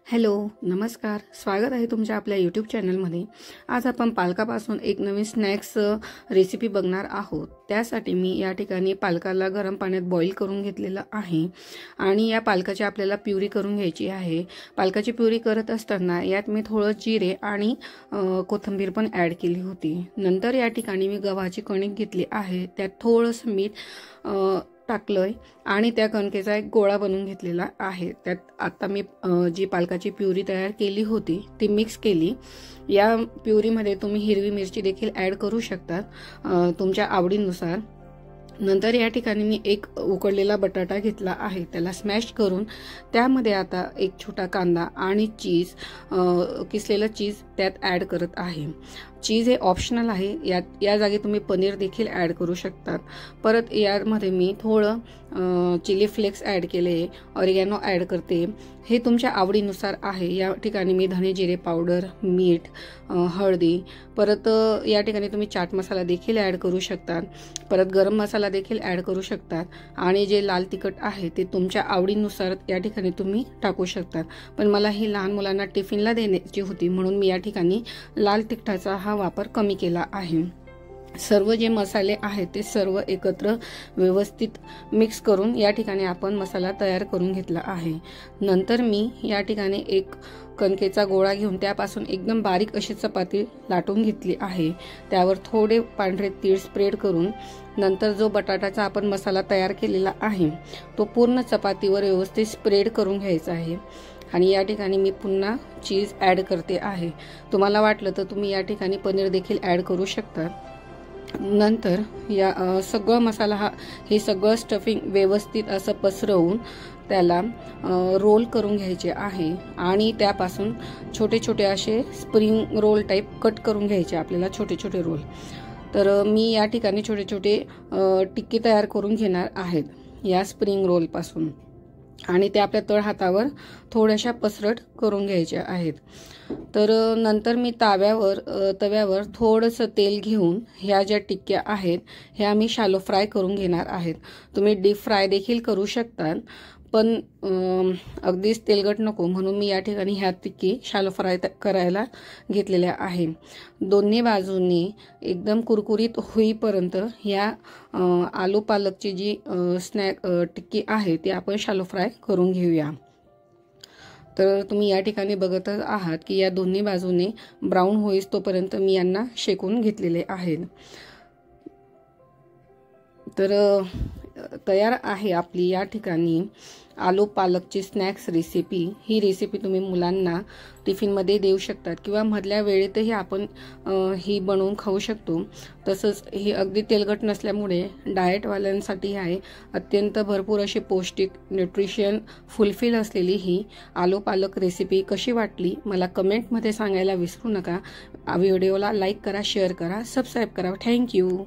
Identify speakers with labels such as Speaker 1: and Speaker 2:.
Speaker 1: Hello, नमस्कार. स्वागत आहे तुमच्या आपल्या यूट्यूब चॅनलमध्ये. आज आपण पालकापासून एक नवीन स्नॅक्स रेसिपी बघणार आहोत. त्यासाठी मी या ठिकाणी पालकाला गरम पाण्यात बॉईल करून घेतलेलं आहे आणि या पालकाची आपल्याला प्युरी करून घ्यायची आहे. पालकाची प्युरी करत असताना यात मी थोडं जिरे आणि कोथिंबीर पण ॲड केली होती. नंतर या ठिकाणी मी गव्हाची कणिक घेतली आहे, त्यात थोडंसं मीठ टाकलंय आणि त्या कणकेचा एक गोळा बनवून घेतलेला आहे. त्यात आता मी जी पालकाची प्युरी तयार केली होती ती मिक्स केली. या प्युरीमध्ये तुम्ही हिरवी मिरची देखील ॲड करू शकता तुमच्या आवडीनुसार. नंतर या ठिकाणी मी एक उकडलेला बटाटा घेतला आहे, त्याला स्मॅश करून त्यामध्ये आता एक छोटा कांदा आणि चीज, किसलेलं चीज त्यात ॲड करत आहे. चीज हे ऑप्शनल आहे, या जागी तुम्ही पनीर देखील ॲड करू शकतात. परत यामध्ये मी थोडं चिली फ्लेक्स ॲड केले, ऑरिगॅनो ॲड करते, हे तुमच्या आवडीनुसार आहे. या ठिकाणी मी धने जिरे पावडर, मीठ, हळदी, परत या ठिकाणी तुम्ही चाट मसाला देखील ॲड करू शकतात. परत गरम मसाला देखील ॲड करू शकतात आणि जे लाल तिखट आहे ते तुमच्या आवडीनुसार या ठिकाणी तुम्ही टाकू शकतात. पण मला ही लहान मुलांना टिफिनला देण्याची होती म्हणून मी या ठिकाणी लाल तिखटाचा हा वापर कमी केला आहे. सर्व जे मसाले आहेत ते सर्व एकत्र व्यवस्थित मिक्स करून या ठिकाणी आपण मसाला तयार करून घेतला आहे. नंतर मी या ठिकाणी एक कणकेचा गोळा घेऊन त्यापासून एकदम बारीक अशी चपाती लाटून घेतली आहे. त्यावर थोडे पांढरे तीळ स्प्रेड करून नंतर जो बटाट्याचा आपण मसाला तयार केलेला आहे तो पूर्ण चपातीवर व्यवस्थित स्प्रेड करून घ्यायचा आहे. आणि या ठिकाणी मी पुन्हा चीज ॲड करते आहे. तुम्हाला वाटलं तर तुम्ही या ठिकाणी पनीर देखील ॲड करू शकता. नंतर या सगळं मसाला हे सगळं स्टफिंग व्यवस्थित असं पसरवून त्याला रोल करून घ्यायचे आहे आणि त्यापासून छोटे छोटे असे स्प्रिंग रोल टाईप कट करून घ्यायचे आपल्याला, छोटे छोटे रोल. तर मी या ठिकाणी छोटे छोटे टिक्के तयार करून घेणार आहेत या स्प्रिंग रोलपासून आणि ते आपल्या तळहातावर थोड्याशा पसरट करून घ्यायच्या आहेत. तर नंतर मी तव्यावर थोडंसं तेल घेऊन ह्या ज्या टिक्क्या आहेत ह्या मी शॅलो फ्राय करून घेणार आहेत. तुम्ही डीप फ्राय देखील करू शकता, पण अगदीच तेलकट नको म्हणून मी या ठिकाणी ह्या टिक्की शॅलो फ्राय करायला घेतलेल्या आहे. दोन्ही बाजूंनी एकदम कुरकुरीत होईपर्यंत ह्या आलू पालकची जी टिक्की आहे ती आपण शॅलो फ्राय करून घेऊया. तर तुम्ही या ठिकाणी बघतच आहात की या दोन्ही बाजूने ब्राऊन होईस तोपर्यंत मी यांना शेकून घेतलेले आहेत. तर तयार आहे आपली या ठिकाणी आलू पालकची स्नॅक्स रेसिपी. ही रेसिपी तुम्ही मुलांना टिफिनमध्ये देऊ शकतात किंवा मधल्या वेळेतही आपण ही बनवून खाऊ शकतो. तसंच ही अगदी तेलकट नसल्यामुळे डाएटवाल्यांसाठी आहे अत्यंत भरपूर अशी पौष्टिक न्यूट्रिशन फुलफिल असलेली ही आलू पालक रेसिपी कशी वाटली मला कमेंटमध्ये सांगायला विसरू नका. व्हिडिओला लाईक करा, शेअर करा, सबस्क्राईब करा. थँक्यू.